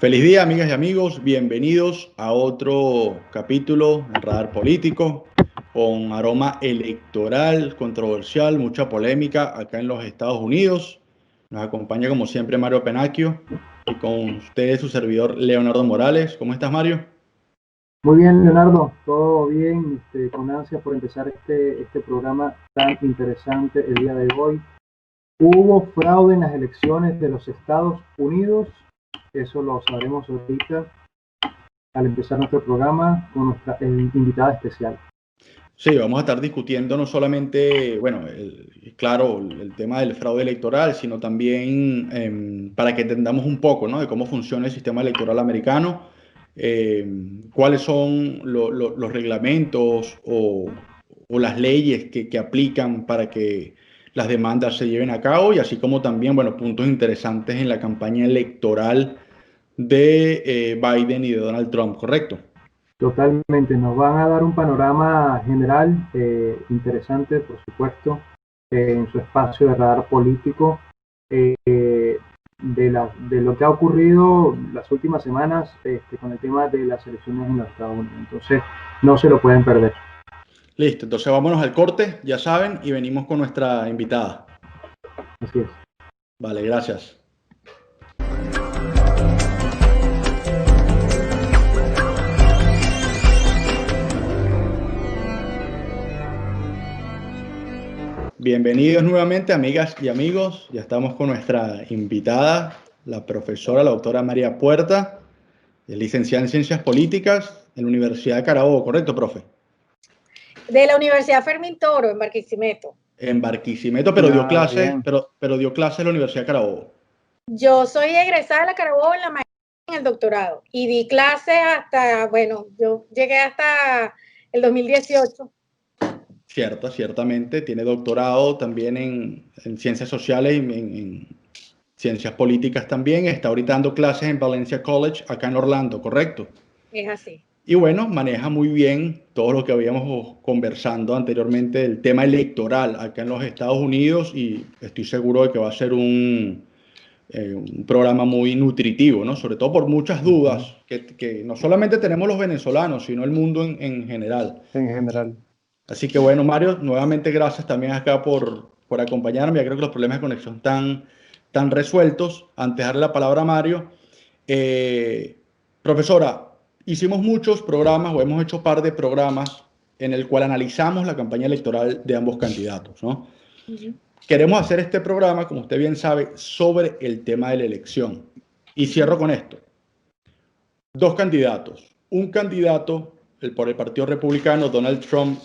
Feliz día, amigas y amigos. Bienvenidos a otro capítulo en Radar Político con aroma electoral, controversial, mucha polémica acá en los Estados Unidos. Nos acompaña como siempre Mario Penacchio y con ustedes su servidor Leonardo Morales. ¿Cómo estás, Mario? Muy bien, Leonardo, todo bien, con ansia por empezar este programa tan interesante el día de hoy. ¿Hubo fraude en las elecciones de los Estados Unidos? Eso lo sabremos ahorita al empezar nuestro programa con nuestra invitada especial. Sí, vamos a estar discutiendo no solamente, bueno, claro, el tema del fraude electoral, sino también para que entendamos un poco, ¿no? De cómo funciona el sistema electoral americano, cuáles son los reglamentos o las leyes que aplican para que las demandas se lleven a cabo y así como también, bueno, puntos interesantes en la campaña electoral de Biden y de Donald Trump, ¿correcto? Totalmente, nos van a dar un panorama general interesante, por supuesto, en su espacio de radar político, eh, de lo que ha ocurrido las últimas semanas con el tema de las elecciones en los Estados Unidos. Entonces, no se lo pueden perder. Listo, entonces vámonos al corte, ya saben, y venimos con nuestra invitada. Así es. Vale, gracias. Bienvenidos nuevamente, amigas y amigos. Ya estamos con nuestra invitada, la profesora, la doctora María Puerta, es licenciada en Ciencias Políticas en la Universidad de Carabobo, ¿correcto, profe? De la Universidad Fermín Toro, en Barquisimeto. En Barquisimeto, Ah, bien. pero dio clase en la Universidad de Carabobo. Yo soy egresada de la Carabobo en la maestría y en el doctorado y di clases hasta, bueno, yo llegué hasta el 2018. Ciertamente, tiene doctorado también en Ciencias Sociales y en Ciencias Políticas también. Está ahorita dando clases en Valencia College, acá en Orlando, ¿correcto? Es así. Y bueno, maneja muy bien todo lo que habíamos conversando anteriormente, el tema electoral acá en los Estados Unidos y estoy seguro de que va a ser un programa muy nutritivo, ¿no? Sobre todo por muchas Ujú. dudas que no solamente tenemos los venezolanos, sino el mundo en general. En general. Así que bueno, Mario, nuevamente gracias también acá por acompañarme. Ya creo que los problemas de conexión están resueltos. Antes de darle la palabra a Mario, profesora, hicimos muchos programas o hemos hecho par de programas en el cual analizamos la campaña electoral de ambos candidatos, ¿no? Uh-huh. Queremos hacer este programa, como usted bien sabe, sobre el tema de la elección. Y cierro con esto. Dos candidatos. Un candidato, por el Partido Republicano, Donald Trump,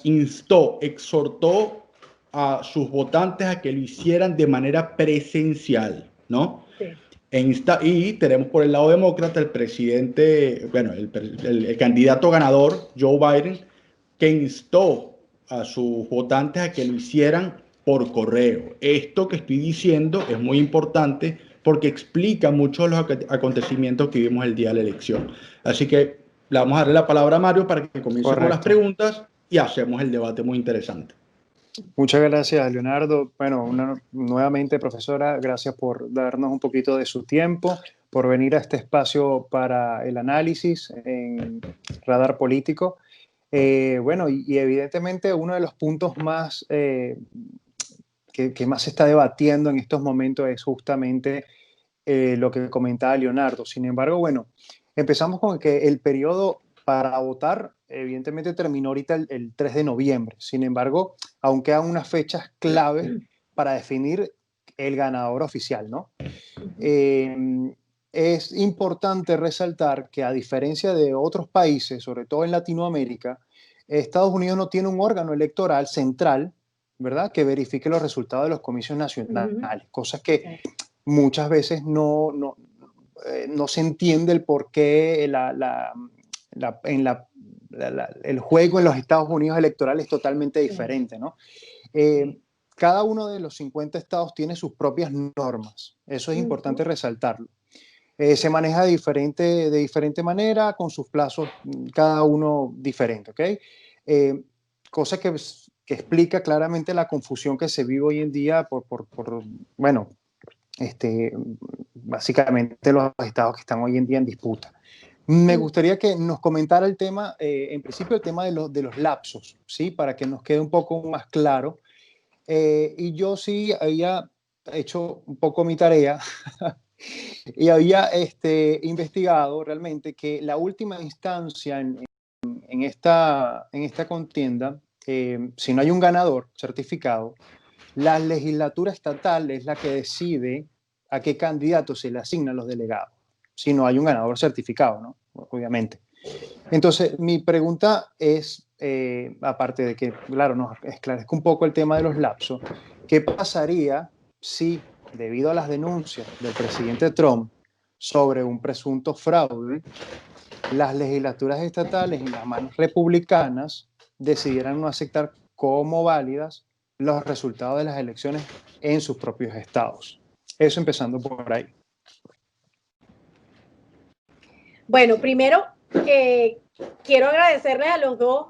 exhortó a sus votantes a que lo hicieran de manera presencial, ¿no? Sí. Y tenemos por el lado demócrata el presidente, bueno, el candidato ganador, Joe Biden, que instó a sus votantes a que lo hicieran por correo. Esto que estoy diciendo es muy importante porque explica muchos de los acontecimientos que vimos el día de la elección. Así que le vamos a darle la palabra a Mario para que comience con las Correcto. preguntas y hacemos el debate muy interesante. Muchas gracias, Leonardo. Bueno, nuevamente, profesora, gracias por darnos un poquito de su tiempo, por venir a este espacio para el análisis en Radar Político. Bueno, y evidentemente uno de los puntos más que más se está debatiendo en estos momentos es justamente lo que comentaba Leonardo. Sin embargo, bueno, empezamos con que el periodo para votar, evidentemente, terminó ahorita el 3 de noviembre. Sin embargo, aún quedan unas fechas claves para definir el ganador oficial, ¿no? Uh-huh. Es importante resaltar que a diferencia de otros países, sobre todo en Latinoamérica, Estados Unidos no tiene un órgano electoral central, ¿verdad?, que verifique los resultados de los comicios Uh-huh. nacionales, cosas que muchas veces no se entiende el por qué el juego en los Estados Unidos electoral es totalmente Sí. diferente, ¿no? Sí. Cada uno de los 50 estados tiene sus propias normas, eso es Uh-huh. importante resaltarlo. Se maneja de diferente manera, con sus plazos, cada uno diferente, ¿ok? Eh, Cosa que explica claramente la confusión que se vive hoy en día bueno, básicamente los estados que están hoy en día en disputa. Me gustaría que nos comentara el tema, en principio el tema de los lapsos, ¿sí? Para que nos quede un poco más claro. Y yo sí había hecho un poco mi tarea y había investigado realmente que la última instancia en esta contienda, si no hay un ganador certificado, la legislatura estatal es la que decide a qué candidato se le asignan los delegados, si no hay un ganador certificado, ¿no? Obviamente. Entonces, mi pregunta es, aparte de que, claro, nos esclarezca un poco el tema de los lapsos, ¿qué pasaría si, debido a las denuncias del presidente Trump sobre un presunto fraude, las legislaturas estatales y las manos republicanas decidieran no aceptar como válidas los resultados de las elecciones en sus propios estados? Eso empezando por ahí. Bueno, primero quiero agradecerles a los dos,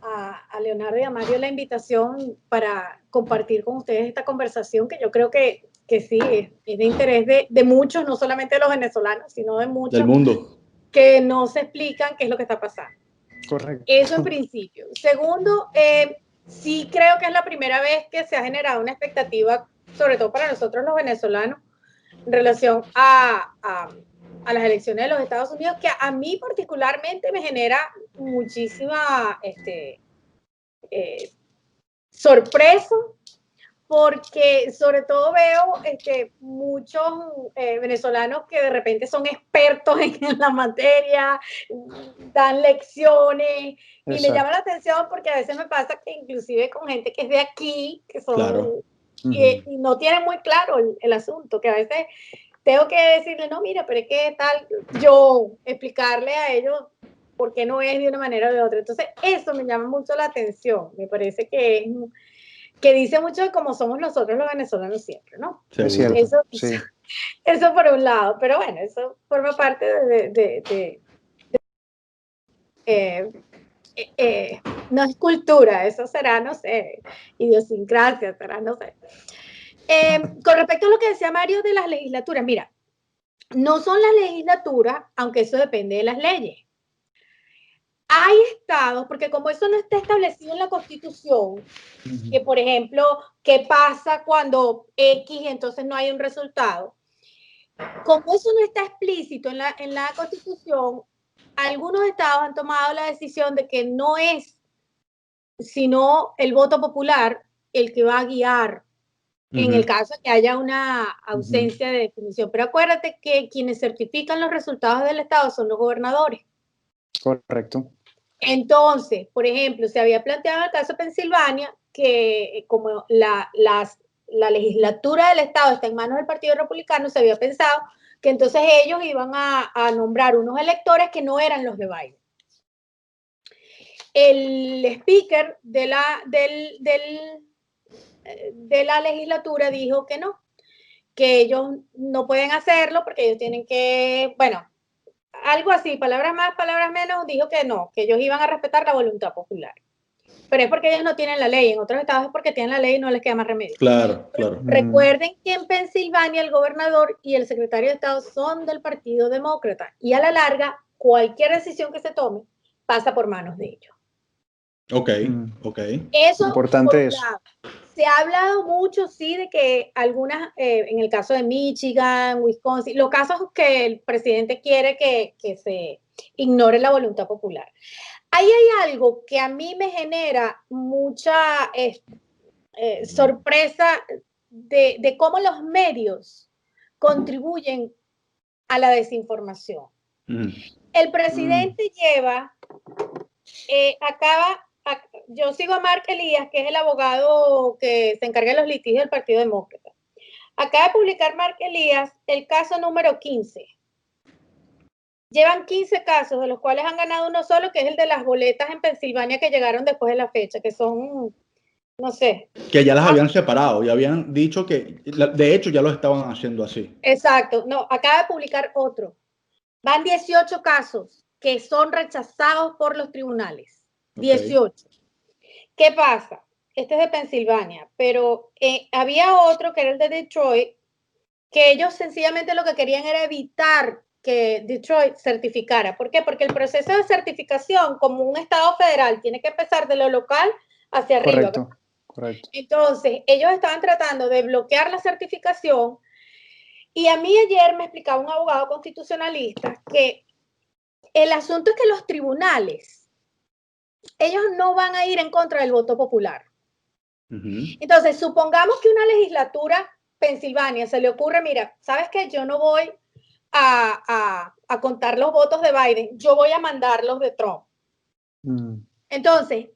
a Leonardo y a Mario, la invitación para compartir con ustedes esta conversación que yo creo que sí, es de interés de muchos, no solamente de los venezolanos, sino de muchos. Del mundo. Que no se explican qué es lo que está pasando. Correcto. Eso en principio. Segundo, sí creo que es la primera vez que se ha generado una expectativa, sobre todo para nosotros los venezolanos, en relación a las elecciones de los Estados Unidos, que a mí particularmente me genera muchísima sorpresa, porque sobre todo veo muchos venezolanos que de repente son expertos en la materia, dan lecciones, y me llama la atención porque a veces me pasa que inclusive con gente que es de aquí, que son, claro. y no tienen muy claro el asunto, que a veces tengo que decirle, no, mira, pero es que tal, yo explicarle a ellos por qué no es de una manera o de otra. Entonces, eso me llama mucho la atención, me parece que dice mucho de cómo somos nosotros los venezolanos siempre, ¿no? Es cierto, eso por un lado, pero bueno, eso forma parte no es cultura, eso será, no sé, idiosincrasia, será, no sé. Con respecto a lo que decía Mario de las legislaturas, mira, no son las legislaturas, aunque eso depende de las leyes. Hay estados, porque como eso no está establecido en la Constitución, que por ejemplo, ¿qué pasa cuando X entonces no hay un resultado? Como eso no está explícito en la Constitución, algunos estados han tomado la decisión de que no es sino el voto popular el que va a guiar en el caso de que haya una ausencia de definición. Pero acuérdate que quienes certifican los resultados del estado son los gobernadores. Correcto. Entonces, por ejemplo, se había planteado en el caso de Pensilvania que como la legislatura del estado está en manos del Partido Republicano, se había pensado que entonces ellos iban a nombrar unos electores que no eran los de Biden. El speaker de la legislatura dijo que no, que ellos no pueden hacerlo porque ellos tienen que, bueno, algo así, palabras más, palabras menos, dijo que no, que ellos iban a respetar la voluntad popular. Pero es porque ellos no tienen la ley, en otros estados es porque tienen la ley y no les queda más remedio. Claro, claro. Recuerden que en Pensilvania el gobernador y el secretario de Estado son del Partido Demócrata y a la larga cualquier decisión que se tome pasa por manos de ellos. Ok. Eso, importante eso. Se ha hablado mucho, sí, de que algunas, en el caso de Michigan, Wisconsin, los casos que el presidente quiere que se ignore la voluntad popular. Ahí hay algo que a mí me genera mucha sorpresa de cómo los medios contribuyen a la desinformación. El presidente lleva, yo sigo a Mark Elías, que es el abogado que se encarga de los litigios del Partido Demócrata. Acaba de publicar Mark Elías el caso número 15. Llevan 15 casos, de los cuales han ganado uno solo, que es el de las boletas en Pensilvania que llegaron después de la fecha, que son, no sé. Que ya las habían separado, ya habían dicho que, de hecho, ya lo estaban haciendo así. Exacto. No, acaba de publicar otro. Van 18 casos que son rechazados por los tribunales. 18. ¿Qué pasa? Este es de Pensilvania, pero había otro que era el de Detroit, que ellos sencillamente lo que querían era evitar que Detroit certificara. ¿Por qué? Porque el proceso de certificación, como un estado federal, tiene que empezar de lo local hacia arriba. Correcto, correcto. Entonces, ellos estaban tratando de bloquear la certificación, y a mí ayer me explicaba un abogado constitucionalista que el asunto es que los tribunales, ellos no van a ir en contra del voto popular. Entonces, supongamos que una legislatura Pensilvania se le ocurre, mira, ¿sabes qué? Yo no voy a contar los votos de Biden, yo voy a mandar los de Trump. Entonces,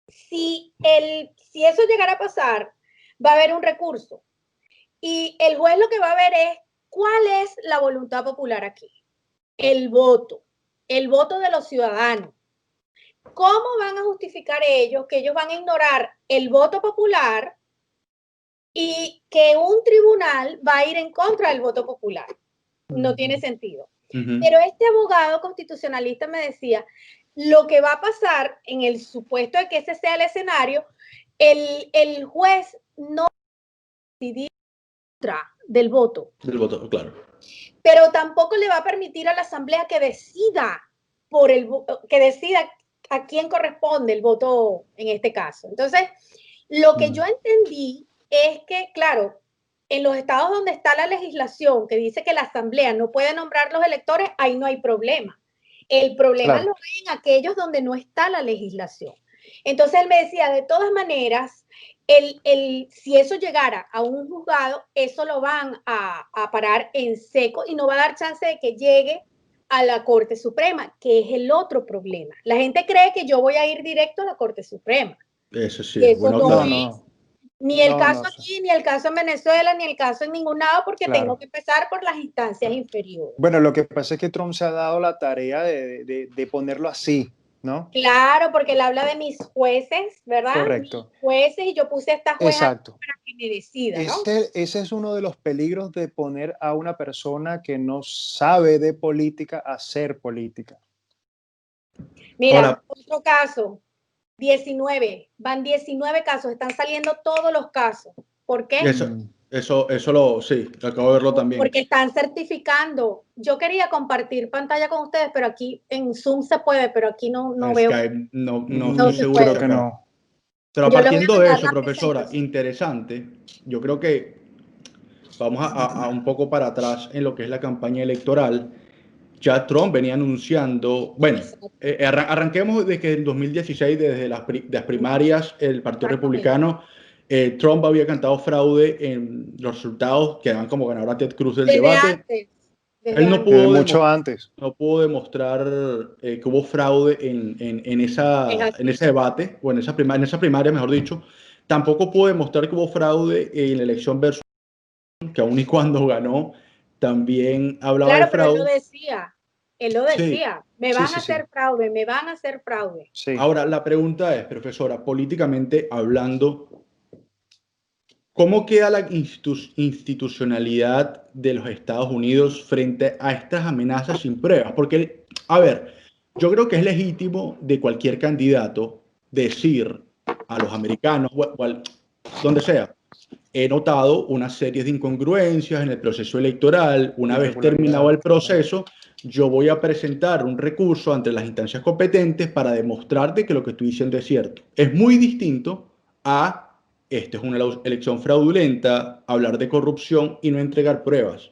si eso llegara a pasar, va a haber un recurso. Y el juez lo que va a ver es cuál es la voluntad popular aquí. El voto de los ciudadanos. ¿Cómo van a justificar ellos que ellos van a ignorar el voto popular y que un tribunal va a ir en contra del voto popular? No tiene sentido. Pero este abogado constitucionalista me decía, lo que va a pasar en el supuesto de que ese sea el escenario, el juez no va a decidir del voto. Del voto, claro. Pero tampoco le va a permitir a la asamblea que decida a quién corresponde el voto en este caso. Entonces, lo que yo entendí es que, claro, en los estados donde está la legislación que dice que la asamblea no puede nombrar los electores, ahí no hay problema. El problema lo hay en aquellos donde no está la legislación. Entonces él me decía, de todas maneras, si eso llegara a un juzgado, eso lo van a parar en seco y no va a dar chance de que llegue a la Corte Suprema, que es el otro problema. La gente cree que yo voy a ir directo a la Corte Suprema. Eso sí. Eso bueno, no claro. es ni el caso aquí, ni el caso en Venezuela, ni el caso en ningún lado, porque tengo que empezar por las instancias inferiores. Bueno, lo que pasa es que Trump se ha dado la tarea de ponerlo así, ¿no? Claro, porque él habla de mis jueces, ¿verdad? Correcto. Mis jueces, y yo puse a esta jueza Exacto. para que me decida, ¿no? Ese es uno de los peligros de poner a una persona que no sabe de política a hacer política. Mira, ahora, otro caso, 19, van 19 casos, están saliendo todos los casos. ¿Por qué? Sí, acabo de verlo también. Porque están certificando. Yo quería compartir pantalla con ustedes, pero aquí en Zoom se puede, pero aquí no veo. Skype, no estoy seguro que no. Pero partiendo de eso, profesora, interesante, yo creo que vamos a un poco para atrás en lo que es la campaña electoral. Ya Trump venía anunciando, bueno, arranquemos de que en 2016, desde las primarias, el Partido Republicano, Trump había cantado fraude en los resultados que dan como ganador a Ted Cruz del debate. Él no pudo demostrar que hubo fraude en ese debate, o en esa primaria, mejor dicho. Tampoco pudo demostrar que hubo fraude en la elección versus, que aun y cuando ganó, también hablaba de fraude. Pero él lo decía, me van a hacer fraude, me van a hacer fraude. Sí. Ahora, la pregunta es, profesora, políticamente hablando, ¿cómo queda la institucionalidad de los Estados Unidos frente a estas amenazas sin pruebas? Porque, a ver, yo creo que es legítimo de cualquier candidato decir a los americanos, donde sea, he notado una serie de incongruencias en el proceso electoral. Una vez terminado el proceso, yo voy a presentar un recurso ante las instancias competentes para demostrarte que lo que estoy diciendo es cierto. Es muy distinto a esto es una elección fraudulenta, hablar de corrupción y no entregar pruebas.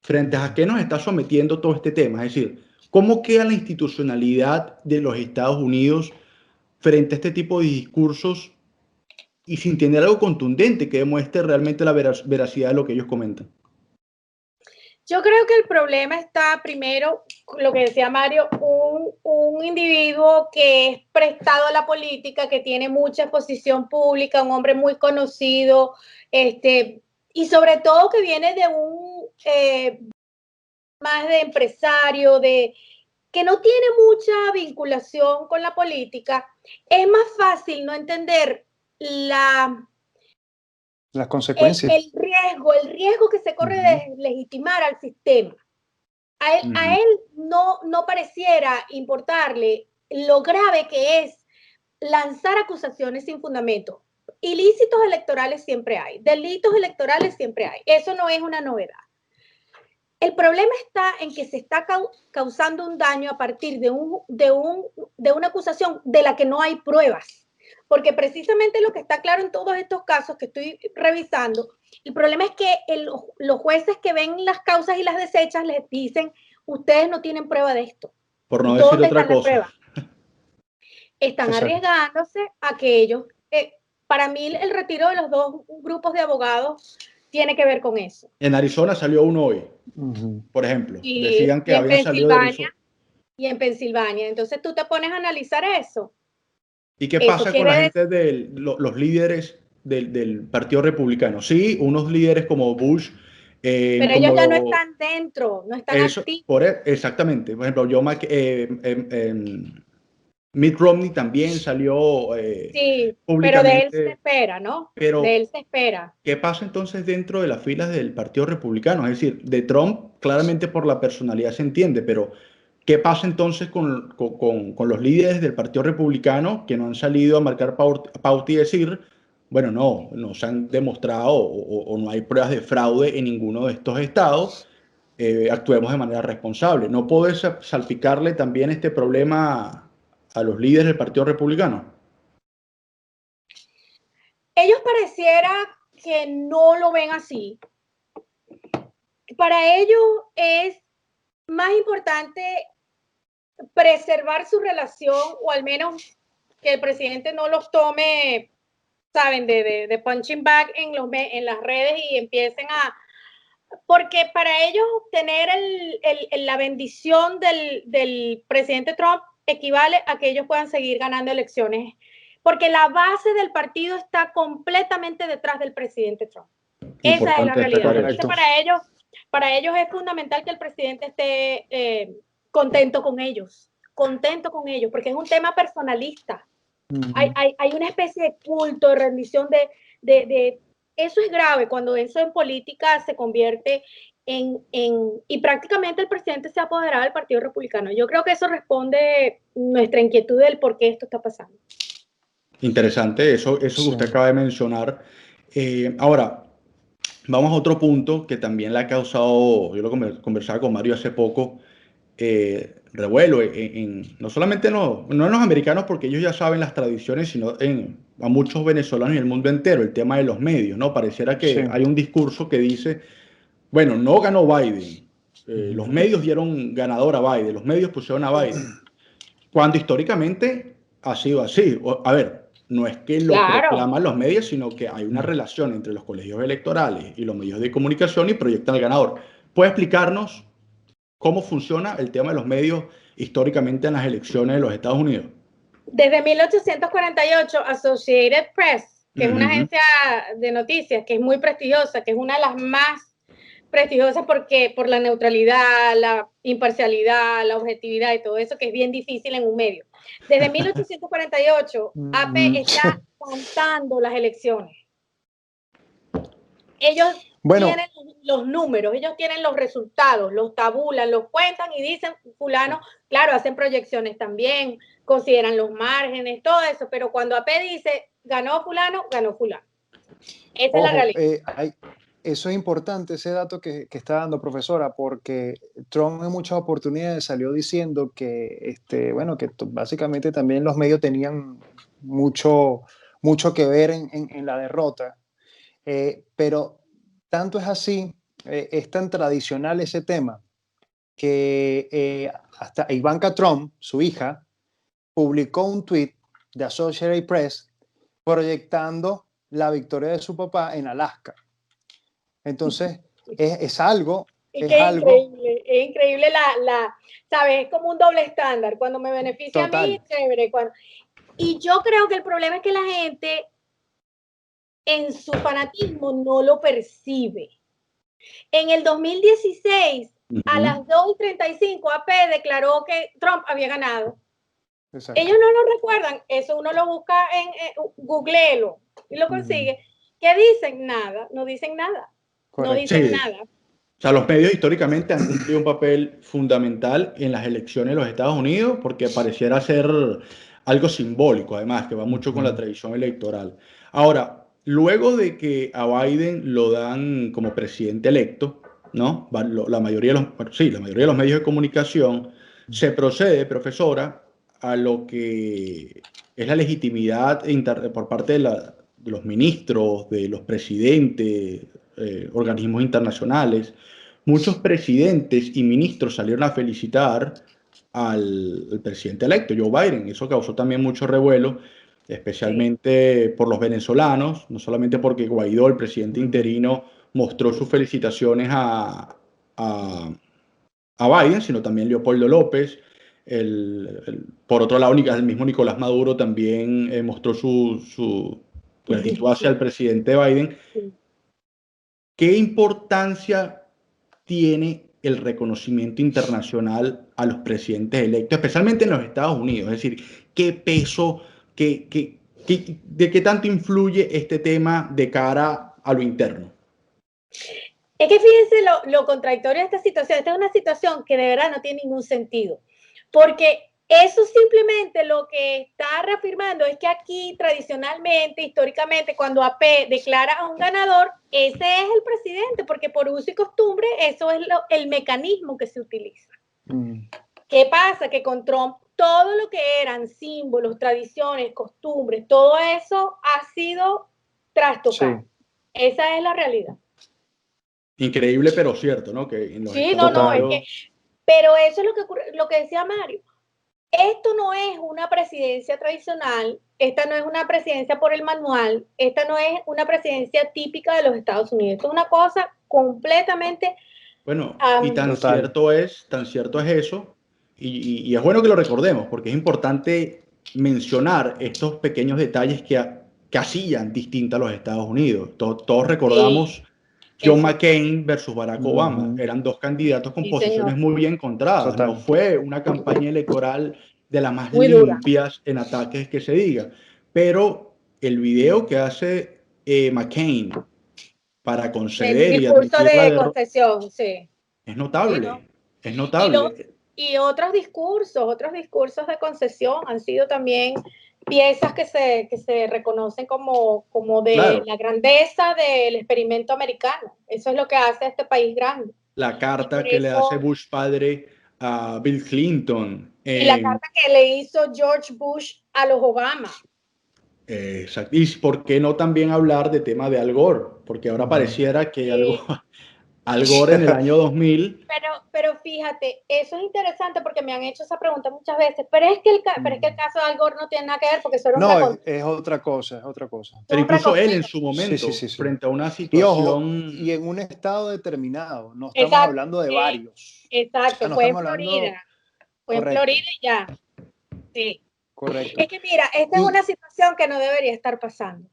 ¿Frente a qué nos está sometiendo todo este tema? Es decir, ¿cómo queda la institucionalidad de los Estados Unidos frente a este tipo de discursos y sin tener algo contundente que demuestre realmente la veracidad de lo que ellos comentan? Yo creo que el problema está primero, lo que decía Mario, un individuo que es prestado a la política, que tiene mucha exposición pública, un hombre muy conocido, y sobre todo que viene de un más de empresario, que no tiene mucha vinculación con la política. Es más fácil no entender las consecuencias. El riesgo que se corre de legitimar al sistema. A él no pareciera importarle lo grave que es lanzar acusaciones sin fundamento. ilícitos electorales siempre hay, delitos electorales siempre hay. Eso no es una novedad. El problema está en que se está causando un daño a partir de una acusación de la que no hay pruebas. Porque precisamente lo que está claro en todos estos casos que estoy revisando, el problema es que los jueces que ven las causas y las desechas les dicen, ustedes no tienen prueba de esto. Por no decir otra cosa. Prueba? Están arriesgándose a que ellos, para mí el retiro de los dos grupos de abogados tiene que ver con eso. En Arizona salió uno hoy, por ejemplo. Y decían que habían salido de Arizona. Y en Pensilvania. Entonces tú te pones a analizar eso. ¿Y qué pasa con la gente de los líderes del Partido Republicano? Sí, unos líderes como Bush. Pero ellos ya no están dentro, no están activos. Exactamente. Por ejemplo, Mitt Romney también salió sí, públicamente. Pero de él se espera, ¿no? Pero, de él se espera. ¿qué pasa entonces dentro de las filas del Partido Republicano? Es decir, de Trump, claramente por la personalidad se entiende, pero ¿qué pasa entonces con los líderes del Partido Republicano que no han salido a marcar pauta y decir, bueno, no se han demostrado o no hay pruebas de fraude en ninguno de estos estados, actuemos de manera responsable? ¿No puede salpicarle también este problema a los líderes del Partido Republicano? Ellos pareciera que no lo ven así. Para ellos es más importante preservar su relación, o al menos que el presidente no los tome, saben, de punching bag en las redes y empiecen a... Porque para ellos tener la bendición del presidente Trump equivale a que ellos puedan seguir ganando elecciones, porque la base del partido está completamente detrás del presidente Trump. Esa es la realidad. Entonces, para ellos es fundamental que el presidente esté contento con ellos, porque es un tema personalista. Hay una especie de culto, de rendición, de eso es grave cuando eso en política se convierte y prácticamente el presidente se ha apoderado del Partido Republicano. Yo creo que eso responde nuestra inquietud del por qué esto está pasando. Interesante, eso que usted acaba de mencionar. Ahora, vamos a otro punto que también le ha causado, yo lo conversaba con Mario hace poco, revuelo, no solamente no en los americanos, porque ellos ya saben las tradiciones, sino a muchos venezolanos y el mundo entero, el tema de los medios, ¿no? Pareciera que hay un discurso que dice, bueno, no ganó Biden, los medios dieron ganador a Biden, los medios pusieron a Biden, cuando históricamente ha sido así. A ver, no es que lo proclaman los medios, sino que hay una relación entre los colegios electorales y los medios de comunicación y proyectan al ganador. ¿Puede explicarnos cómo funciona el tema de los medios históricamente en las elecciones de los Estados Unidos? Desde 1848, Associated Press, que es una agencia de noticias que es muy prestigiosa, que es una de las más prestigiosas por la neutralidad, la imparcialidad, la objetividad y todo eso, que es bien difícil en un medio. Desde 1848, AP está contando las elecciones. Ellos tienen los números, ellos tienen los resultados, los tabulan, los cuentan y dicen, fulano, claro, hacen proyecciones también, consideran los márgenes, todo eso, pero cuando AP dice, ganó fulano, ganó fulano. Esa es la realidad. Eso es importante, ese dato que está dando, profesora, porque Trump en muchas oportunidades salió diciendo que, que básicamente también los medios tenían mucho que ver en la derrota. Pero tanto es así, es tan tradicional ese tema, que hasta Ivanka Trump, su hija, publicó un tweet de Associated Press proyectando la victoria de su papá en Alaska. Entonces, es algo... Es increíble ¿sabes? Es como un doble estándar. Cuando me beneficia a mí, chévere. Y yo creo que el problema es que la gente en su fanatismo no lo percibe. En el 2016, a las 2:35, AP declaró que Trump había ganado. Exacto. Ellos no lo recuerdan, eso uno lo busca googleelo y lo consigue. ¿Qué dicen? Nada, no dicen nada. Correcto. No dicen nada. O sea, los medios históricamente han cumplido un papel fundamental en las elecciones de los Estados Unidos porque pareciera ser algo simbólico, además, que va mucho con la tradición electoral. Ahora, luego de que a Biden lo dan como presidente electo, ¿no? La mayoría de los, bueno, sí, la mayoría de los medios de comunicación se procede, profesora, a lo que es la legitimidad por parte de los ministros, de los presidentes, organismos internacionales. Muchos presidentes y ministros salieron a felicitar al presidente electo, Joe Biden. Eso causó también mucho revuelo, Sí. especialmente por los venezolanos, no solamente porque Guaidó, el presidente interino, mostró sus felicitaciones a, a Biden, sino también Leopoldo López. Por otro lado, el mismo Nicolás Maduro también mostró su gratitud hacia el Sí, presidente Biden. sí. ¿Qué importancia tiene el reconocimiento internacional a los presidentes electos, especialmente en los Estados Unidos? Es decir, ¿qué peso, de qué tanto influye este tema de cara a lo interno? Es que fíjense lo contradictorio de esta situación. Esta es una situación que de verdad no tiene ningún sentido, porque eso simplemente lo que está reafirmando es que aquí tradicionalmente, históricamente, cuando AP declara a un ganador, ese es el presidente, porque por uso y costumbre eso es el mecanismo que se utiliza. ¿Qué pasa? Que con Trump todo lo que eran símbolos, tradiciones, costumbres, todo eso ha sido trastocado. Sí. Esa es la realidad. Increíble, pero cierto, ¿no? Que en los sí, Estados no, Unidos... es que, pero eso es lo que ocurre, lo que decía Mario. Esto no es una presidencia tradicional, esta no es una presidencia por el manual, esta no es una presidencia típica de los Estados Unidos. Esto es una cosa completamente... Bueno, y tan cierto es eso, y es bueno que lo recordemos, porque es importante mencionar estos pequeños detalles que hacían distinta a los Estados Unidos. Todos recordamos John McCain versus Barack Obama. Eran dos candidatos con posiciones muy bien encontradas. No fue una campaña electoral de las más muy limpias dura en ataques que se diga. Pero el video que hace McCain para conceder el discurso de concesión, sí. Es notable, sí, ¿no? Es notable. Y otros discursos de concesión han sido también piezas que se reconocen como de claro, la grandeza del experimento americano. Eso es lo que hace a este país grande. La carta que le hace Bush padre a Bill Clinton. Y la carta que le hizo George Bush a los Obama. Exacto. Y por qué no también hablar de tema de Al Gore, porque ahora pareciera que Al Gore en el año 2000. Pero fíjate, eso es interesante porque me han hecho esa pregunta muchas veces, pero es que el caso de Al Gore no tiene nada que ver porque eso era no, es otra cosa, es otra cosa. Pero incluso él en su momento, frente a una situación... Y en un estado determinado, no estamos hablando de varios. Exacto, o sea, no fue en Florida. Fue en Florida y ya. Sí. Correcto. Es que mira, esta es una situación que no debería estar pasando.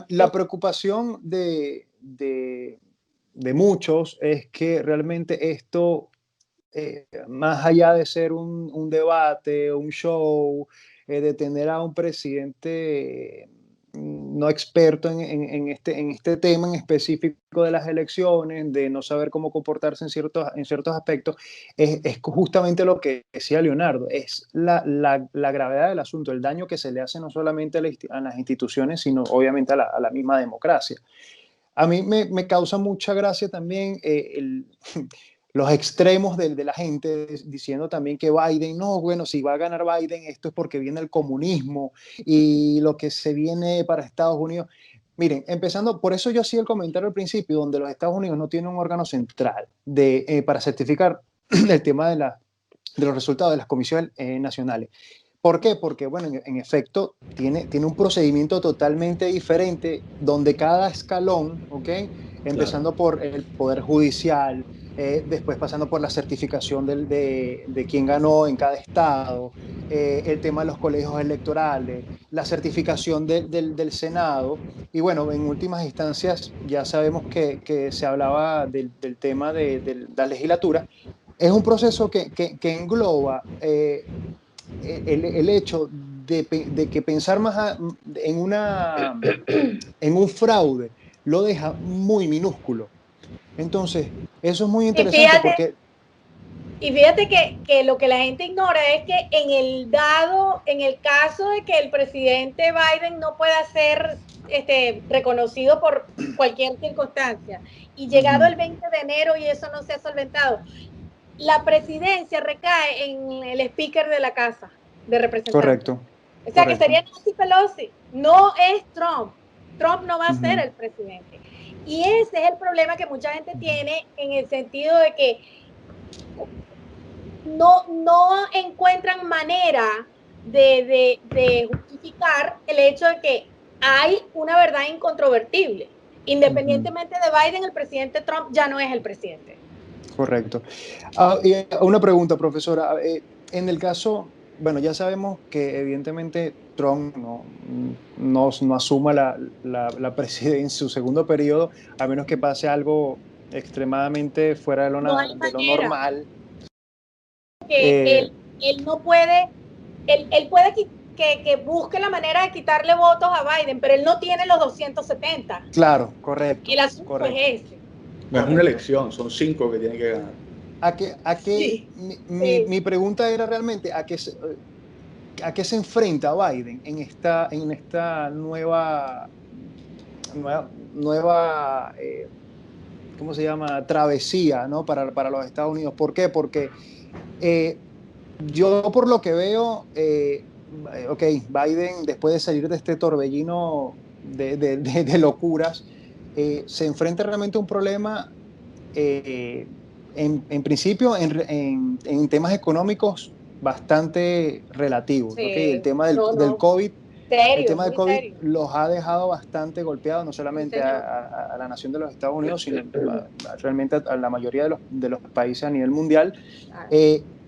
La preocupación de muchos es que realmente esto, más allá de ser un debate, un show, de tener a un presidente no experto en este tema en específico de las elecciones, de no saber cómo comportarse en ciertos aspectos, es justamente lo que decía Leonardo, es la gravedad del asunto, el daño que se le hace no solamente a las instituciones, sino obviamente a la misma democracia. A mí me causa mucha gracia también los extremos de la gente diciendo también que Biden, no, bueno, si va a ganar Biden, esto es porque viene el comunismo y lo que se viene para Estados Unidos. Miren, empezando, por eso yo hacía el comentario al principio, donde los Estados Unidos no tienen un órgano central para certificar el tema de los resultados de las comisiones nacionales. ¿Por qué? Porque, bueno, en efecto, tiene un procedimiento totalmente diferente donde cada escalón, ¿ok? Empezando por el Poder Judicial, después pasando por la certificación de quién ganó en cada estado, el tema de los colegios electorales, la certificación del Senado, y bueno, en últimas instancias ya sabemos que se hablaba del tema de la legislatura. Es un proceso que engloba el hecho de que pensar más en un fraude lo deja muy minúsculo. Entonces, eso es muy interesante porque... Y fíjate que lo que la gente ignora es que en el caso de que el presidente Biden no pueda ser reconocido por cualquier circunstancia, y llegado el 20 de enero y eso no se ha solventado, la presidencia recae en el speaker de la Casa de Representantes. Correcto. O sea, que sería Nancy Pelosi, no es Trump. Trump no va a ser el presidente. Y ese es el problema que mucha gente tiene, en el sentido de que no encuentran manera de justificar el hecho de que hay una verdad incontrovertible. Independientemente de Biden, el presidente Trump ya no es el presidente. Correcto. Y una pregunta, profesora. En el caso, bueno, ya sabemos que evidentemente Trump no asuma la presidencia, su segundo periodo, a menos que pase algo extremadamente fuera de lo normal. Él no puede, él puede que busque la manera de quitarle votos a Biden, pero él no tiene los 270. Claro, correcto. El asunto es ese. No es una elección, son 5 que tiene que ganar. Sí. Mi pregunta era realmente ¿a qué se enfrenta Biden en esta nueva ¿cómo se llama? Travesía, ¿no? para los Estados Unidos. ¿Por qué? Porque yo por lo que veo, Biden, después de salir de este torbellino de locuras, se enfrenta realmente a un problema, en principio, en temas económicos bastante relativos. Sí, El tema del COVID, serio, el tema del COVID serio. los ha dejado bastante golpeados, no solamente a la nación de los Estados Unidos, sino realmente a la mayoría de los países a nivel mundial.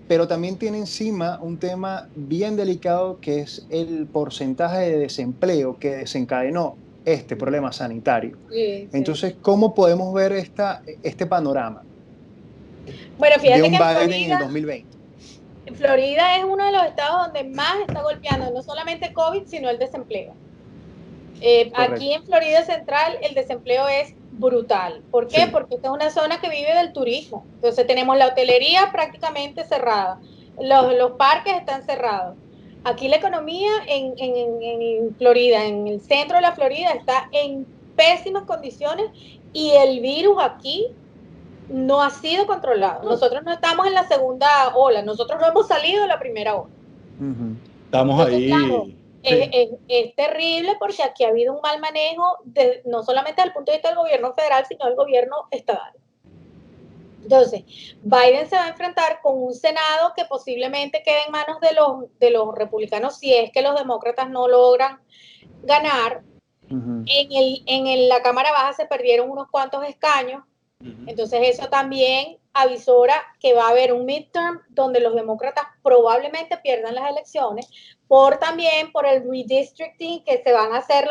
Pero también tiene encima un tema bien delicado, que es el porcentaje de desempleo que desencadenó este problema sanitario. Entonces, ¿cómo podemos ver este panorama bueno, fíjate de un que Biden en el 2020? Florida es uno de los estados donde más está golpeando no solamente COVID, sino el desempleo. Aquí en Florida Central el desempleo es brutal. ¿Por qué? Sí. Porque esta es una zona que vive del turismo. Entonces tenemos la hotelería prácticamente cerrada, los parques están cerrados. Aquí la economía en Florida, en el centro de la Florida, está en pésimas condiciones y el virus aquí no ha sido controlado. Nosotros no estamos en la segunda ola, nosotros no hemos salido de la primera ola. Estamos entonces, ahí. Claro, es terrible, porque aquí ha habido un mal manejo, no solamente desde el punto de vista del gobierno federal, sino del gobierno estatal. Entonces, Biden se va a enfrentar con un Senado que posiblemente quede en manos de los republicanos, si es que los demócratas no logran ganar. En la Cámara Baja se perdieron unos cuantos escaños. Entonces eso también avisora que va a haber un midterm donde los demócratas probablemente pierdan las elecciones, también por el redistricting que se van a hacer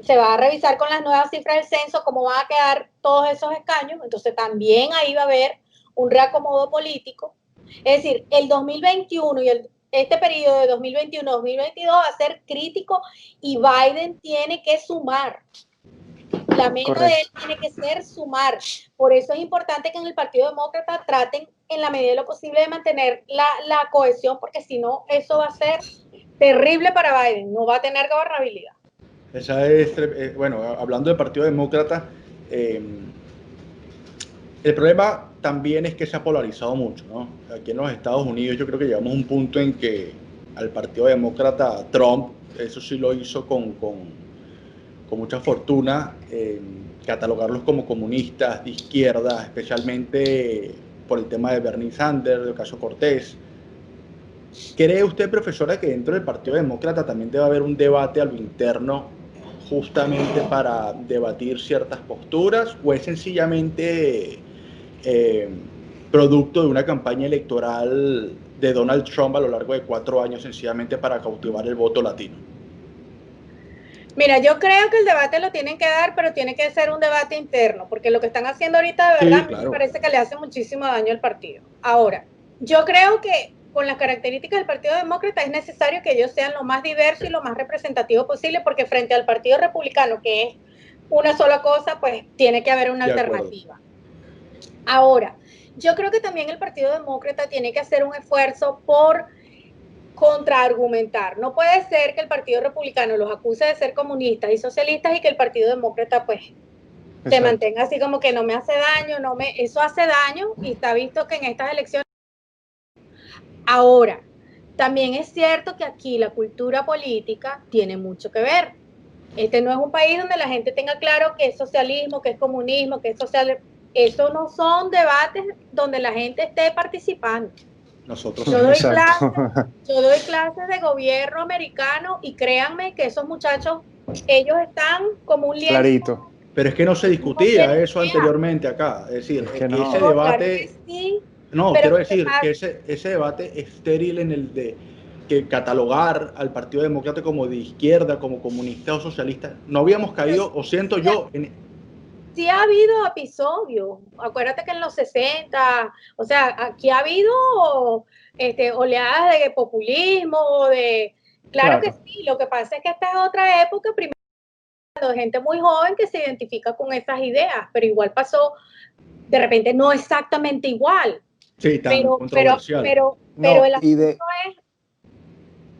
se va a revisar con las nuevas cifras del censo cómo van a quedar todos esos escaños. Entonces también ahí va a haber un reacomodo político. Es decir, el 2021 y este periodo de 2021-2022 va a ser crítico, y Biden tiene que sumar. La meta de él tiene que ser sumar. Por eso es importante que en el Partido Demócrata traten en la medida de lo posible de mantener la cohesión, porque si no, eso va a ser terrible para Biden, no va a tener gobernabilidad. Esa es, bueno, hablando del Partido Demócrata, el problema también es que se ha polarizado mucho, ¿no? Aquí en los Estados Unidos yo creo que llegamos a un punto en que al Partido Demócrata, Trump, eso sí lo hizo con mucha fortuna, catalogarlos como comunistas de izquierda, especialmente por el tema de Bernie Sanders, del caso Cortés. ¿Cree usted, profesora, que dentro del Partido Demócrata también debe haber un debate a lo interno justamente para debatir ciertas posturas, o es sencillamente producto de una campaña electoral de Donald Trump a lo largo de 4 años sencillamente para cautivar el voto latino? Mira, yo creo que el debate lo tienen que dar, pero tiene que ser un debate interno, porque lo que están haciendo ahorita, de verdad, sí, claro, me parece que le hace muchísimo daño al partido. Ahora, yo creo que con las características del Partido Demócrata es necesario que ellos sean lo más diversos y lo más representativos posible, porque frente al Partido Republicano, que es una sola cosa, pues tiene que haber una alternativa. Ahora, yo creo que también el Partido Demócrata tiene que hacer un esfuerzo por contraargumentar. No puede ser que el Partido Republicano los acuse de ser comunistas y socialistas y que el Partido Demócrata pues se mantenga así como que no me hace daño, eso hace daño y está visto que en estas elecciones. Ahora, también es cierto que aquí la cultura política tiene mucho que ver. Este no es un país donde la gente tenga claro qué es socialismo, qué es comunismo, qué es social. Eso no son debates donde la gente esté participando. Nosotros yo doy clases de gobierno americano y créanme que esos muchachos, ellos están como un lienzo. Clarito. Pero es que no se discutía eso anteriormente acá. Es decir, es que no. ese debate... Claro que sí, no, quiero decir que ese debate estéril en el de que catalogar al Partido Demócrata como de izquierda, como comunista o socialista, no habíamos caído, o siento yo... Sí ha habido episodios, acuérdate que en los 60, o sea, aquí ha habido oleadas de populismo, claro que sí, lo que pasa es que esta es otra época, primero de gente muy joven que se identifica con esas ideas, pero igual pasó, de repente no exactamente igual. Sí, tan controversial. Pero el asunto es...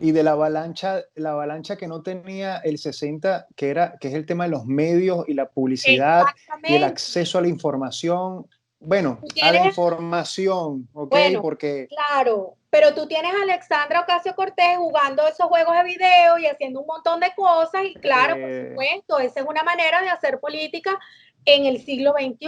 Y de la avalancha que no tenía el 60, que es el tema de los medios y la publicidad y el acceso a la información. Bueno, a la información, ¿ok? Bueno, porque... Claro, pero tú tienes a Alexandra Ocasio-Cortez jugando esos juegos de video y haciendo un montón de cosas y claro, por supuesto, esa es una manera de hacer política en el siglo XXI.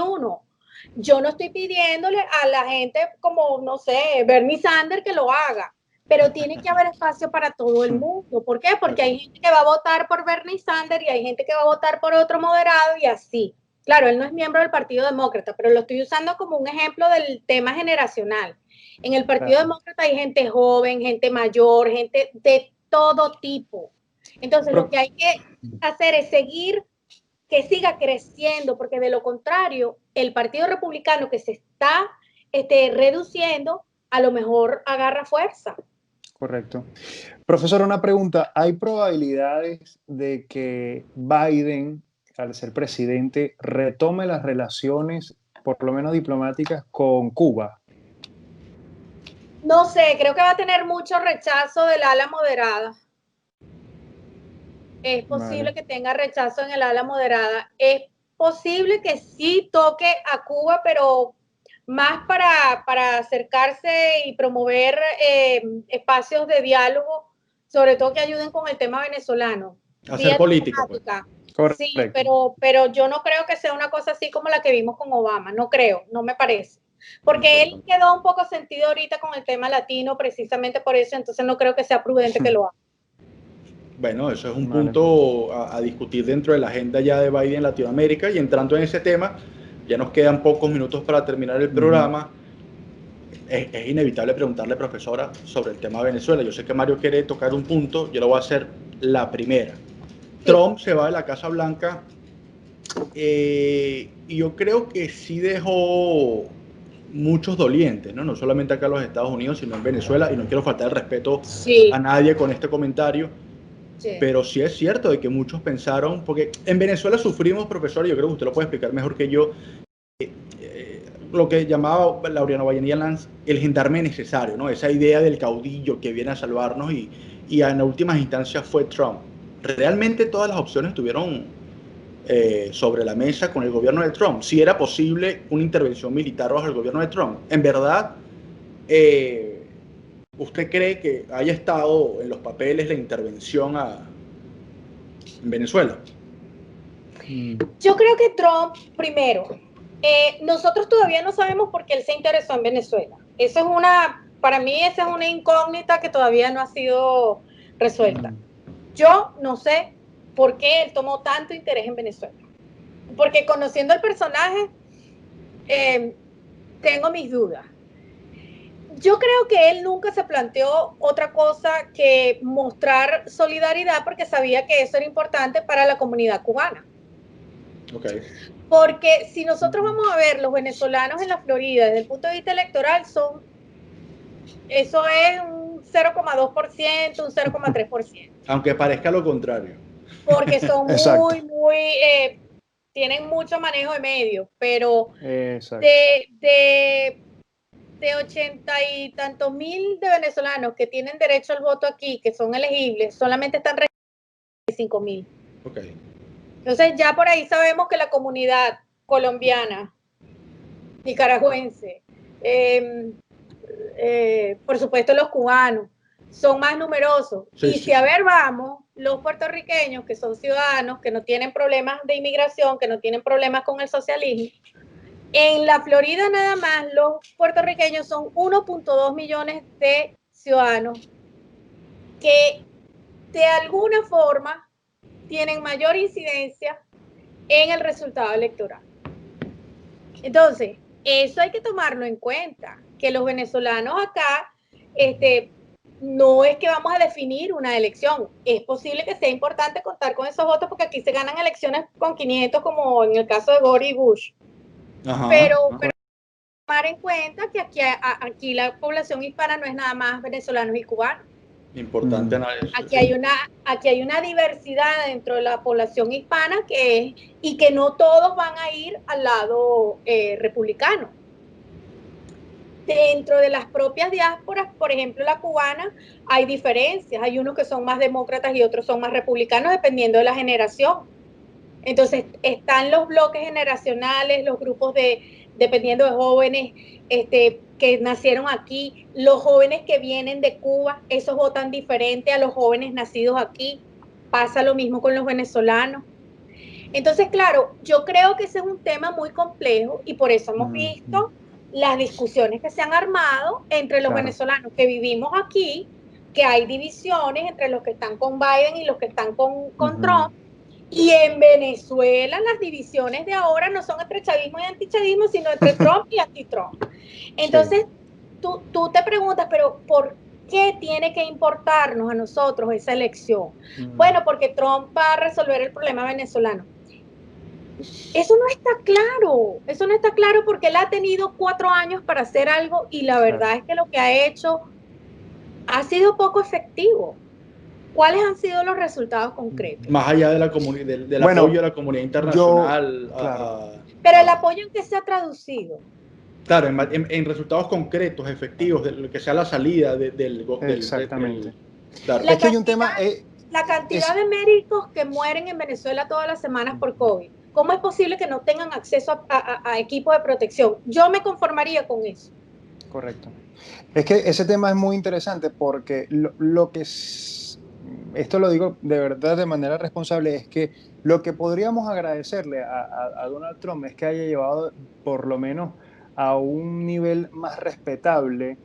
Yo no estoy pidiéndole a la gente como, no sé, Bernie Sanders que lo haga, pero tiene que haber espacio para todo el mundo. ¿Por qué? Porque hay gente que va a votar por Bernie Sanders y hay gente que va a votar por otro moderado y así. Claro, él no es miembro del Partido Demócrata, pero lo estoy usando como un ejemplo del tema generacional. En el Partido Demócrata hay gente joven, gente mayor, gente de todo tipo. Entonces, lo que hay que hacer es seguir, que siga creciendo, porque de lo contrario, el Partido Republicano que se está reduciendo, a lo mejor agarra fuerza. Correcto. Profesor, una pregunta. ¿Hay probabilidades de que Biden, al ser presidente, retome las relaciones, por lo menos diplomáticas, con Cuba? No sé, creo que va a tener mucho rechazo del ala moderada. Es posible que tenga rechazo en el ala moderada. Es posible que sí toque a Cuba, pero más para acercarse y promover espacios de diálogo, sobre todo que ayuden con el tema venezolano. Hacer política. Pues. Sí, pero yo no creo que sea una cosa así como la que vimos con Obama. No creo, no me parece. Porque él quedó un poco sentido ahorita con el tema latino, precisamente por eso, entonces no creo que sea prudente que lo haga. Bueno, eso es un punto a discutir dentro de la agenda ya de Biden en Latinoamérica, y entrando en ese tema, ya nos quedan pocos minutos para terminar el programa. Es inevitable preguntarle, profesora, sobre el tema de Venezuela. Yo sé que Mario quiere tocar un punto, yo lo voy a hacer la primera. Trump se va de la Casa Blanca y yo creo que sí dejó muchos dolientes, ¿no? No solamente acá en los Estados Unidos, sino en Venezuela, y no quiero faltar el respeto a nadie con este comentario, pero sí es cierto de que muchos pensaron, porque en Venezuela sufrimos, profesor, y yo creo que usted lo puede explicar mejor que yo, lo que llamaba Laureano Vallenilla Lanz el gendarme necesario, ¿no? Esa idea del caudillo que viene a salvarnos, y en últimas instancias fue Trump. Realmente todas las opciones estuvieron sobre la mesa con el gobierno de Trump. Si era posible una intervención militar bajo el gobierno de Trump. En verdad, ¿usted cree que haya estado en los papeles la intervención en Venezuela? Yo creo que Trump, primero, nosotros todavía no sabemos por qué él se interesó en Venezuela. Eso es para mí esa es una incógnita que todavía no ha sido resuelta. Yo no sé por qué él tomó tanto interés en Venezuela. Porque conociendo el personaje, tengo mis dudas. Yo creo que él nunca se planteó otra cosa que mostrar solidaridad, porque sabía que eso era importante para la comunidad cubana. Okay. Porque si nosotros vamos a ver los venezolanos en la Florida desde el punto de vista electoral, eso es un 0,2%, un 0,3%. Aunque parezca lo contrario. Porque son tienen mucho manejo de medios, pero de de 80 y tantos mil de venezolanos que tienen derecho al voto aquí, que son elegibles, solamente están registrados 5.000. Okay. Entonces ya por ahí sabemos que la comunidad colombiana, nicaragüense, por supuesto los cubanos, son más numerosos. Sí, y sí, si a ver vamos, los puertorriqueños que son ciudadanos, que no tienen problemas de inmigración, que no tienen problemas con el socialismo, en la Florida nada más los puertorriqueños son 1.2 millones de ciudadanos que de alguna forma tienen mayor incidencia en el resultado electoral. Entonces, eso hay que tomarlo en cuenta, que los venezolanos acá, no es que vamos a definir una elección. Es posible que sea importante contar con esos votos porque aquí se ganan elecciones con 500, como en el caso de Gore y Bush. Ajá, pero tomar en cuenta que aquí la población hispana no es nada más venezolanos y cubanos. Importante análisis. Aquí hay una diversidad dentro de la población hispana y que no todos van a ir al lado republicano. Dentro de las propias diásporas, por ejemplo la cubana, hay diferencias. Hay unos que son más demócratas y otros son más republicanos dependiendo de la generación. Entonces están los bloques generacionales, los grupos dependiendo de jóvenes que nacieron aquí, los jóvenes que vienen de Cuba, esos votan diferente a los jóvenes nacidos aquí. Pasa lo mismo con los venezolanos. Entonces, claro, yo creo que ese es un tema muy complejo y por eso hemos visto las discusiones que se han armado entre los venezolanos que vivimos aquí, que hay divisiones entre los que están con Biden y los que están con Trump. Y en Venezuela las divisiones de ahora no son entre chavismo y antichavismo, sino entre Trump y anti-Trump. Entonces, tú te preguntas, pero ¿por qué tiene que importarnos a nosotros esa elección? Bueno, porque Trump va a resolver el problema venezolano. Eso no está claro porque él ha tenido 4 años para hacer algo y la verdad es que lo que ha hecho ha sido poco efectivo. ¿Cuáles han sido los resultados concretos? Más allá de la del apoyo a la comunidad internacional. Pero el apoyo en qué se ha traducido. Claro, en resultados concretos, efectivos, de lo que sea la salida del exactamente. Claro. Es que hay un tema. La cantidad de médicos que mueren en Venezuela todas las semanas por COVID. ¿Cómo es posible que no tengan acceso a equipos de protección? Yo me conformaría con eso. Correcto. Es que ese tema es muy interesante porque lo que esto lo digo de verdad de manera responsable, es que lo que podríamos agradecerle a Donald Trump es que haya llevado por lo menos a un nivel más respetable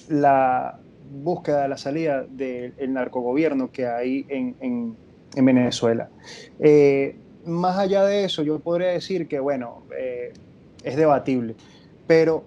la búsqueda de la salida del narcogobierno que hay en Venezuela. Más allá de eso, yo podría decir que, bueno, es debatible, pero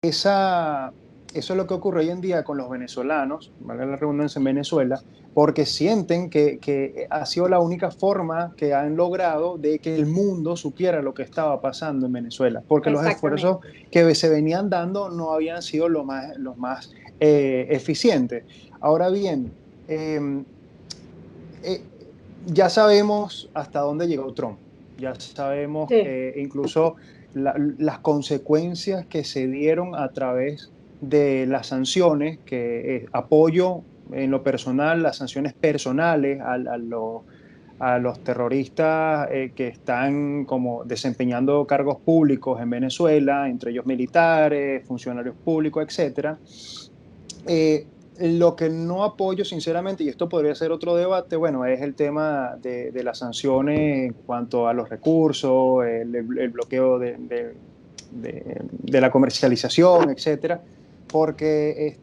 eso es lo que ocurre hoy en día con los venezolanos, valga la redundancia, en Venezuela, porque sienten que ha sido la única forma que han logrado de que el mundo supiera lo que estaba pasando en Venezuela, porque los esfuerzos que se venían dando no habían sido los más eficientes. Ahora bien, ya sabemos hasta dónde llegó Trump, ya sabemos incluso las consecuencias que se dieron a través de las sanciones, que apoyo en lo personal, las sanciones personales a los terroristas que están como desempeñando cargos públicos en Venezuela, entre ellos militares, funcionarios públicos, etc. Lo que no apoyo, sinceramente, y esto podría ser otro debate, bueno, es el tema de las sanciones en cuanto a los recursos, el bloqueo de la comercialización, etcétera, porque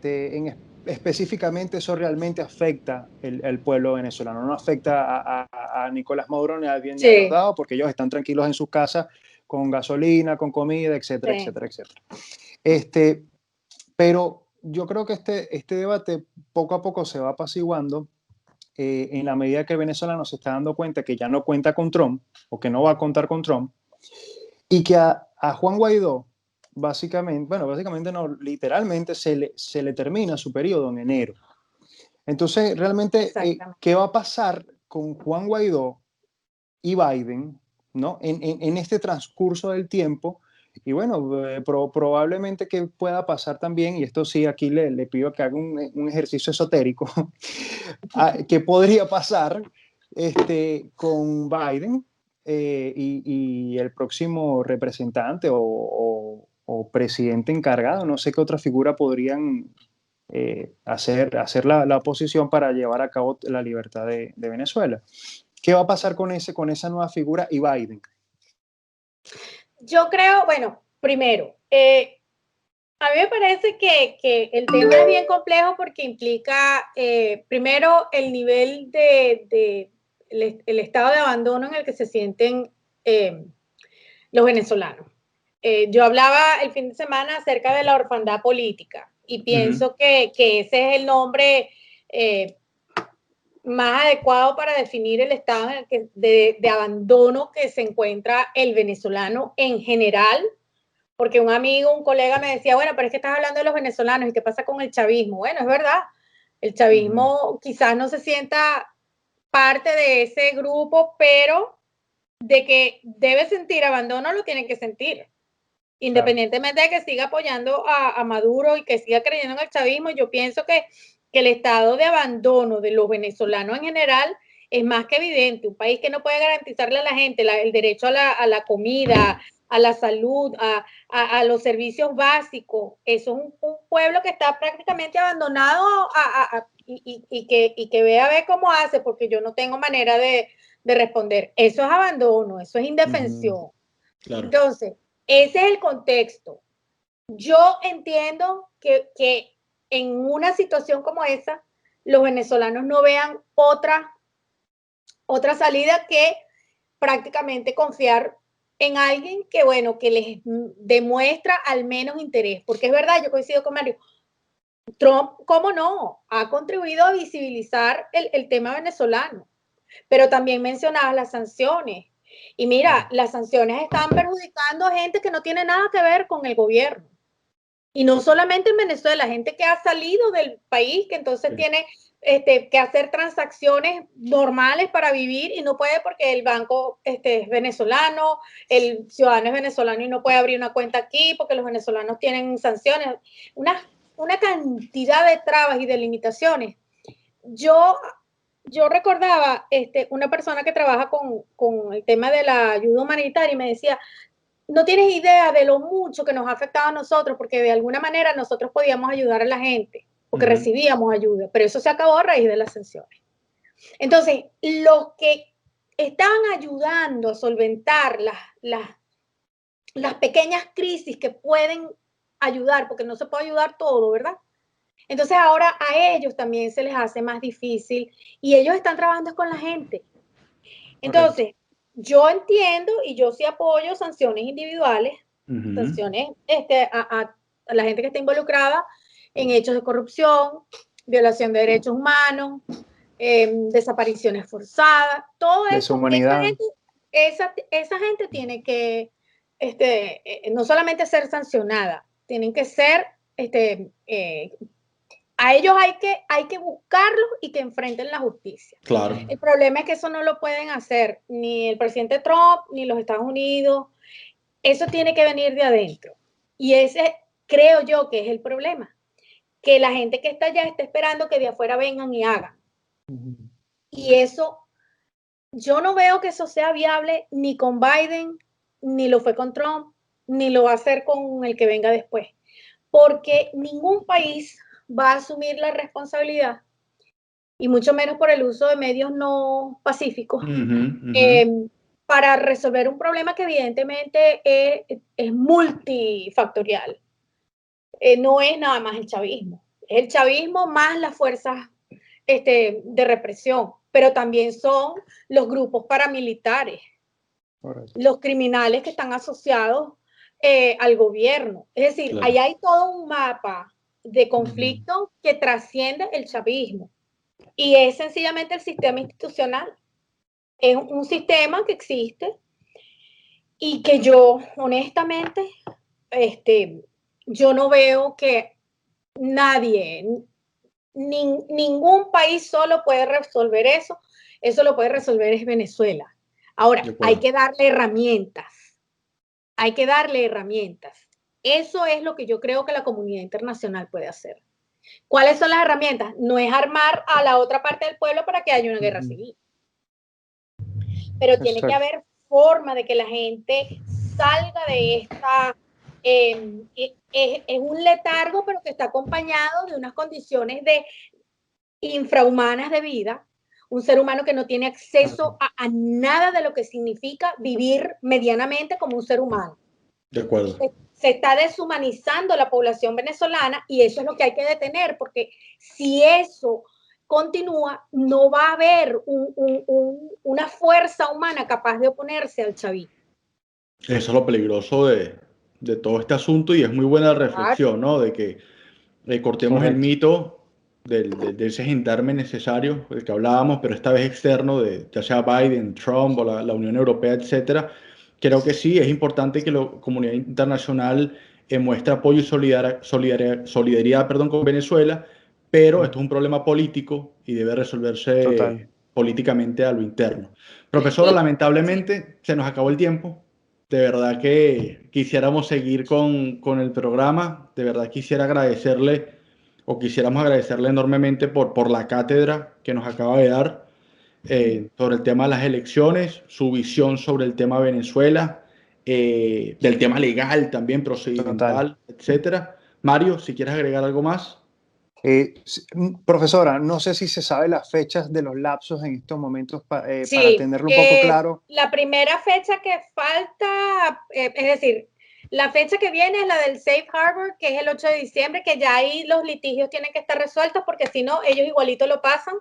específicamente eso realmente afecta el pueblo venezolano, no afecta a Nicolás Maduro ni a bien ni a Diosdado, porque ellos están tranquilos en sus casas con gasolina, con comida, etcétera, etcétera, etcétera. Pero yo creo que este debate poco a poco se va apaciguando en la medida que el venezolano se está dando cuenta que ya no cuenta con Trump o que no va a contar con Trump y que a Juan Guaidó básicamente no, literalmente se le termina su periodo en enero. Entonces, realmente, ¿qué va a pasar con Juan Guaidó y Biden, ¿no? en este transcurso del tiempo? Y bueno, probablemente que pueda pasar también, y esto sí, aquí le pido que haga un ejercicio esotérico, ¿qué podría pasar con Biden y el próximo representante o presidente encargado? No sé qué otra figura podrían hacer la oposición para llevar a cabo la libertad de Venezuela. ¿Qué va a pasar con esa nueva figura y Biden? Yo creo, bueno, primero, a mí me parece que el tema es bien complejo porque implica, primero, el nivel el estado de abandono en el que se sienten los venezolanos. Yo hablaba el fin de semana acerca de la orfandad política y pienso que ese es el nombre más adecuado para definir el estado en el que, de abandono que se encuentra el venezolano en general, porque un amigo, un colega me decía, bueno, pero es que estás hablando de los venezolanos y qué pasa con el chavismo. Bueno, es verdad, el chavismo quizás no se sienta parte de ese grupo, pero de que debe sentir abandono lo tiene que sentir. Independientemente de que siga apoyando a Maduro y que siga creyendo en el chavismo, yo pienso que el estado de abandono de los venezolanos en general es más que evidente. Un país que no puede garantizarle a la gente el derecho a la comida, a la salud, a los servicios básicos. Eso es un pueblo que está prácticamente abandonado y que vea a ver cómo hace, porque yo no tengo manera de responder. Eso es abandono, eso es indefensión. Claro. Entonces, ese es el contexto. Yo entiendo que en una situación como esa, los venezolanos no vean otra salida que prácticamente confiar en alguien que, bueno, que les demuestra al menos interés. Porque es verdad, yo coincido con Mario, Trump, ¿cómo no? Ha contribuido a visibilizar el tema venezolano, pero también mencionabas las sanciones. Y mira, las sanciones están perjudicando a gente que no tiene nada que ver con el gobierno. Y no solamente en Venezuela, gente que ha salido del país, que entonces tiene que hacer transacciones normales para vivir y no puede porque el banco es venezolano, el ciudadano es venezolano y no puede abrir una cuenta aquí porque los venezolanos tienen sanciones. Una cantidad de trabas y de limitaciones. Yo recordaba una persona que trabaja con el tema de la ayuda humanitaria y me decía, no tienes idea de lo mucho que nos ha afectado a nosotros, porque de alguna manera nosotros podíamos ayudar a la gente, porque recibíamos ayuda, pero eso se acabó a raíz de las sanciones. Entonces, los que estaban ayudando a solventar las pequeñas crisis que pueden ayudar, porque no se puede ayudar todo, ¿verdad? Entonces ahora a ellos también se les hace más difícil y ellos están trabajando con la gente. Entonces, yo entiendo y yo sí apoyo sanciones individuales, sanciones a la gente que está involucrada en hechos de corrupción, violación de derechos humanos, desapariciones forzadas, todo eso. Esa gente tiene que no solamente ser sancionada, tienen que ser a ellos hay que buscarlos y que enfrenten la justicia. Claro. El problema es que eso no lo pueden hacer ni el presidente Trump ni los Estados Unidos. Eso tiene que venir de adentro. Y ese creo yo que es el problema. Que la gente que está allá está esperando que de afuera vengan y hagan. Y eso, yo no veo que eso sea viable ni con Biden, ni lo fue con Trump, ni lo va a hacer con el que venga después. Porque ningún país va a asumir la responsabilidad, y mucho menos por el uso de medios no pacíficos, para resolver un problema que evidentemente es multifactorial. No es nada más el chavismo, es el chavismo más las fuerzas de represión, pero también son los grupos paramilitares, los criminales que están asociados al gobierno. Es decir, ahí hay todo un mapa de conflicto que trasciende el chavismo y es sencillamente el sistema institucional. Es un sistema que existe y que yo, honestamente, yo no veo que nadie, ningún país solo puede resolver eso. Eso lo puede resolver es Venezuela. Ahora, hay que darle herramientas hay que darle herramientas. Eso es lo que yo creo que la comunidad internacional puede hacer. ¿Cuáles son las herramientas? No es armar a la otra parte del pueblo para que haya una guerra civil, pero tiene que haber forma de que la gente salga de esta... es un letargo, pero que está acompañado de unas condiciones infrahumanas de vida, un ser humano que no tiene acceso a nada de lo que significa vivir medianamente como un ser humano. De acuerdo. Se está deshumanizando la población venezolana y eso es lo que hay que detener, porque si eso continúa, no va a haber una fuerza humana capaz de oponerse al chavismo. Eso es lo peligroso de todo este asunto y es muy buena reflexión, ¿no? De que cortemos el mito de ese gendarme necesario del que hablábamos, pero esta vez externo, ya sea Biden, Trump o la Unión Europea, etcétera. Creo que sí, es importante que la comunidad internacional muestre apoyo y solidaridad, con Venezuela, pero esto es un problema político y debe resolverse políticamente a lo interno. Profesora, lamentablemente se nos acabó el tiempo. De verdad que quisiéramos seguir con el programa. De verdad quisiéramos agradecerle enormemente por la cátedra que nos acaba de dar sobre el tema de las elecciones, su visión sobre el tema Venezuela, del tema legal también, procedimental, etcétera. Mario, si quieres agregar algo más. Profesora, no sé si se sabe las fechas de los lapsos en estos momentos sí, para tenerlo un poco claro. La primera fecha que falta, es decir, la fecha que viene es la del Safe Harbor, que es el 8 de diciembre, que ya ahí los litigios tienen que estar resueltos, porque si no, ellos igualito lo pasan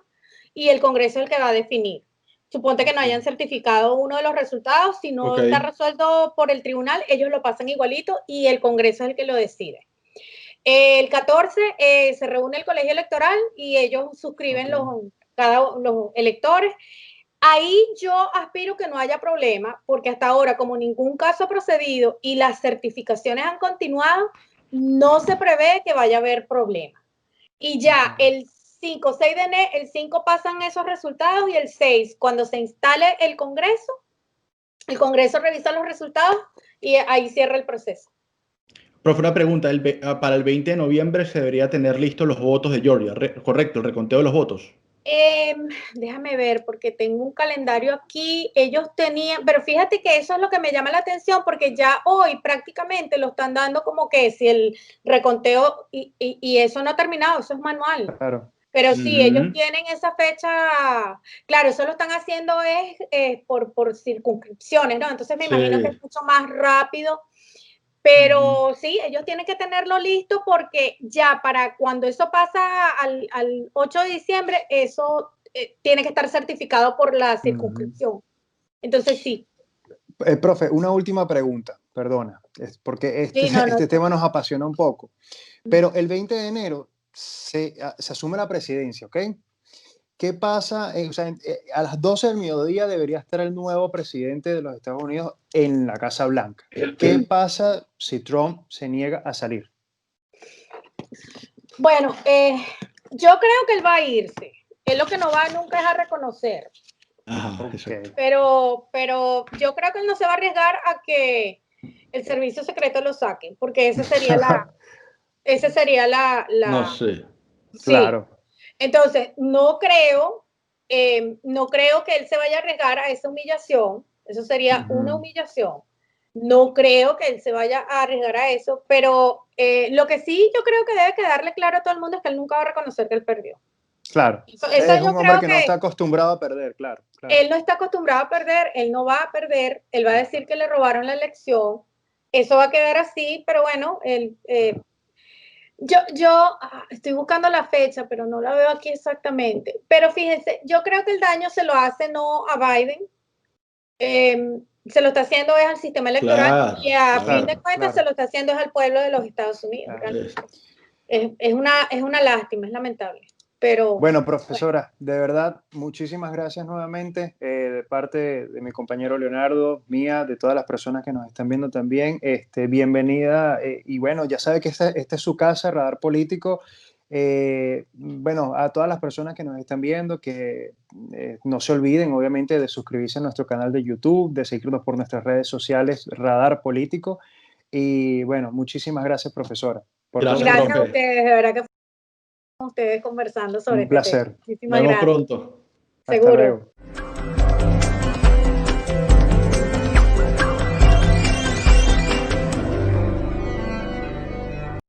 y el Congreso es el que va a definir. Suponte que no hayan certificado uno de los resultados, si no está resuelto por el tribunal, ellos lo pasan igualito y el Congreso es el que lo decide. El 14 se reúne el colegio electoral y ellos suscriben los electores. Ahí yo aspiro que no haya problema, porque hasta ahora, como ningún caso ha procedido y las certificaciones han continuado, no se prevé que vaya a haber problema. Y ya el 5, 6 de enero, el 5 pasan esos resultados y el 6, cuando se instale el Congreso revisa los resultados y ahí cierra el proceso. Profe, una pregunta. Para el 20 de noviembre se debería tener listos los votos de Georgia, ¿correcto? El reconteo de los votos. Déjame ver, porque tengo un calendario aquí. Ellos tenían, pero fíjate que eso es lo que me llama la atención, porque ya hoy prácticamente lo están dando como que si el reconteo, y eso no ha terminado, eso es manual. Claro. Pero sí, ellos tienen esa fecha, claro, eso lo están haciendo por circunscripciones, ¿no? Entonces me imagino que es mucho más rápido. Pero sí, ellos tienen que tenerlo listo porque ya para cuando eso pasa al 8 de diciembre, eso tiene que estar certificado por la circunscripción. Entonces sí. Profe, una última pregunta, perdona, porque este tema nos apasiona un poco. Pero el 20 de enero se asume la presidencia, ¿ok? ¿Qué pasa? A las 12 del mediodía debería estar el nuevo presidente de los Estados Unidos en la Casa Blanca. ¿Qué pasa si Trump se niega a salir? Bueno, yo creo que él va a irse. Él lo que no va nunca es a reconocer. Pero yo creo que él no se va a arriesgar a que el servicio secreto lo saque, porque esa sería la... No sé. Sí. Claro. Entonces, no creo que él se vaya a arriesgar a esa humillación. Eso sería una humillación. No creo que él se vaya a arriesgar a eso, pero lo que sí yo creo que debe quedarle claro a todo el mundo es que él nunca va a reconocer que él perdió. Claro. Eso es un hombre que no está acostumbrado a perder, claro. Él no está acostumbrado a perder, él no va a perder, él va a decir que le robaron la elección. Eso va a quedar así, pero bueno, yo estoy buscando la fecha, pero no la veo aquí exactamente. Pero fíjense, yo creo que el daño se lo hace no a Biden, se lo está haciendo es al sistema electoral y a fin de cuentas se lo está haciendo es al pueblo de los Estados Unidos. Es una lástima, es lamentable. Pero, bueno, profesora, de verdad, muchísimas gracias nuevamente de parte de mi compañero Leonardo, mía, de todas las personas que nos están viendo también. Bienvenida y bueno, ya sabe que esta es su casa, Radar Político. Bueno, a todas las personas que nos están viendo, que no se olviden, obviamente, de suscribirse a nuestro canal de YouTube, de seguirnos por nuestras redes sociales, Radar Político. Y bueno, muchísimas gracias, profesora. Por todo. Gracias, Gracias a profe. ustedes, de verdad que fuimos ustedes conversando sobre Un este tema. placer. Nos Muchísimas vemos gracias. pronto. Hasta Seguro. luego.